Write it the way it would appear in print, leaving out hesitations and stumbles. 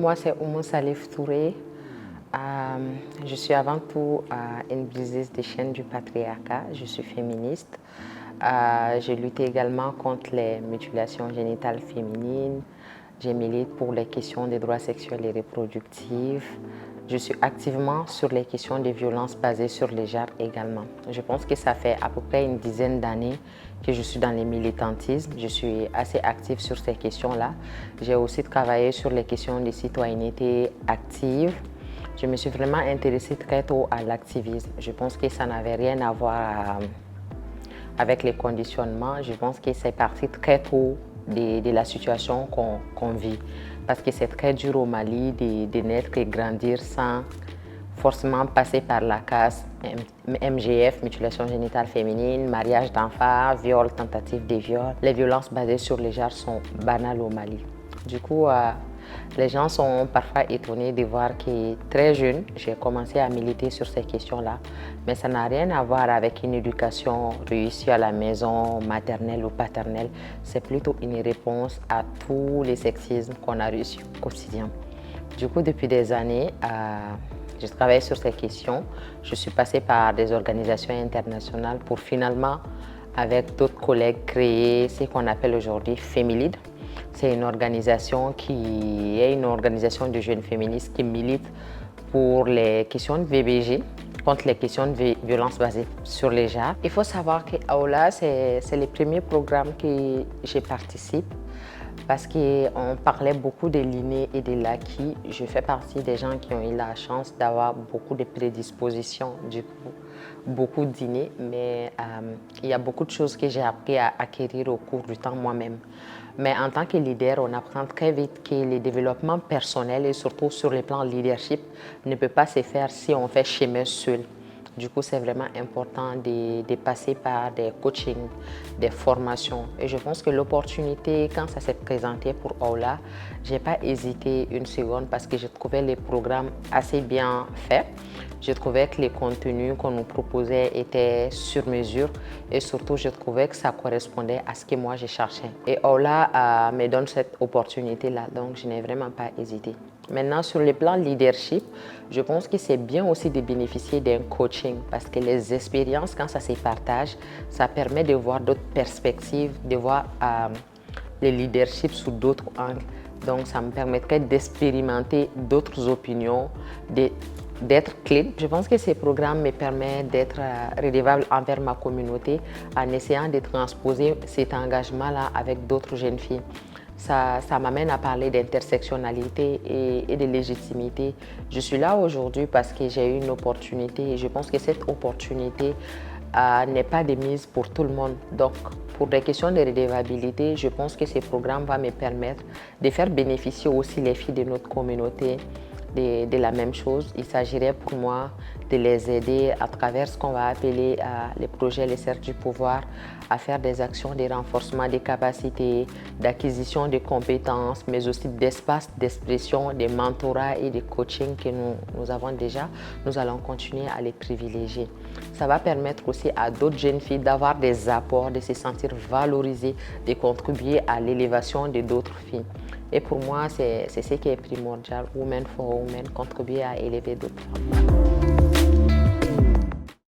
moi c'est Oumou Salif Touré. Je suis avant tout une briseuse des chaînes du patriarcat. Je suis féministe. J'ai lutté également contre les mutilations génitales féminines. Je milite pour les questions des droits sexuels et reproductifs. Je suis activement sur les questions des violences basées sur les genres également. Je pense que ça fait à peu près une dizaine d'années que je suis dans le militantisme. Je suis assez active sur ces questions-là. J'ai aussi travaillé sur les questions de citoyenneté active. Je me suis vraiment intéressée très tôt à l'activisme. Je pense que ça n'avait rien à voir avec les conditionnements. Je pense que c'est parti très tôt de la situation qu'on vit. Parce que c'est très dur au Mali de naître et grandir sans forcément passer par la case MGF, mutilation génitale féminine, mariage d'enfants, viol, tentative de viol. Les violences basées sur les genres sont banales au Mali. Du coup, les gens sont parfois étonnés de voir que très jeune, j'ai commencé à militer sur ces questions-là. Mais ça n'a rien à voir avec une éducation réussie à la maison, maternelle ou paternelle. C'est plutôt une réponse à tous les sexismes qu'on a reçus au quotidien. Du coup, depuis des années, je travaille sur ces questions. Je suis passée par des organisations internationales pour finalement, avec d'autres collègues, créer ce qu'on appelle aujourd'hui Fémilide. C'est une organisation qui est une organisation de jeunes féministes qui milite pour les questions de VBG, contre les questions de violence basée sur les genres. Il faut savoir que Aola, c'est le premier programme que je participe parce qu'on parlait beaucoup de l'inné et de l'acquis. Je fais partie des gens qui ont eu la chance d'avoir beaucoup de prédispositions, du coup, beaucoup d'inné, mais il y a beaucoup de choses que j'ai appris à acquérir au cours du temps moi-même. Mais en tant que leader, on apprend très vite que le développement personnel et surtout sur le plan leadership ne peut pas se faire si on fait chemin seul. Du coup, c'est vraiment important de passer par des coachings, des formations. Et je pense que l'opportunité, quand ça s'est présenté pour Aola, je n'ai pas hésité une seconde parce que je trouvais les programmes assez bien faits. Je trouvais que les contenus qu'on nous proposait étaient sur mesure et surtout, je trouvais que ça correspondait à ce que moi, je cherchais. Et Aola me donne cette opportunité-là, donc je n'ai vraiment pas hésité. Maintenant, sur le plan leadership, je pense que c'est bien aussi de bénéficier d'un coaching parce que les expériences, quand ça se partage, ça permet de voir d'autres perspectives, de voir le leadership sous d'autres angles. Donc, ça me permettrait d'expérimenter d'autres opinions, d'être clean. Je pense que ces programmes me permettent d'être redevable envers ma communauté en essayant de transposer cet engagement-là avec d'autres jeunes filles. Ça m'amène à parler d'intersectionnalité et de légitimité. Je suis là aujourd'hui parce que j'ai eu une opportunité et je pense que cette opportunité n'est pas de mise pour tout le monde. Donc, pour des questions de redevabilité, je pense que ce programme va me permettre de faire bénéficier aussi les filles de notre communauté de la même chose. Il s'agirait pour moi de les aider à travers ce qu'on va appeler les projets Les Cercles du pouvoir à faire des actions de renforcement des capacités, d'acquisition de compétences, mais aussi d'espace d'expression, de mentorat et de coaching que nous avons déjà. Nous allons continuer à les privilégier. Ça va permettre aussi à d'autres jeunes filles d'avoir des apports, de se sentir valorisées, de contribuer à l'élévation de d'autres filles. Et pour moi, c'est ce qui est primordial, Women for Women, contribuer à élever d'autres femmes.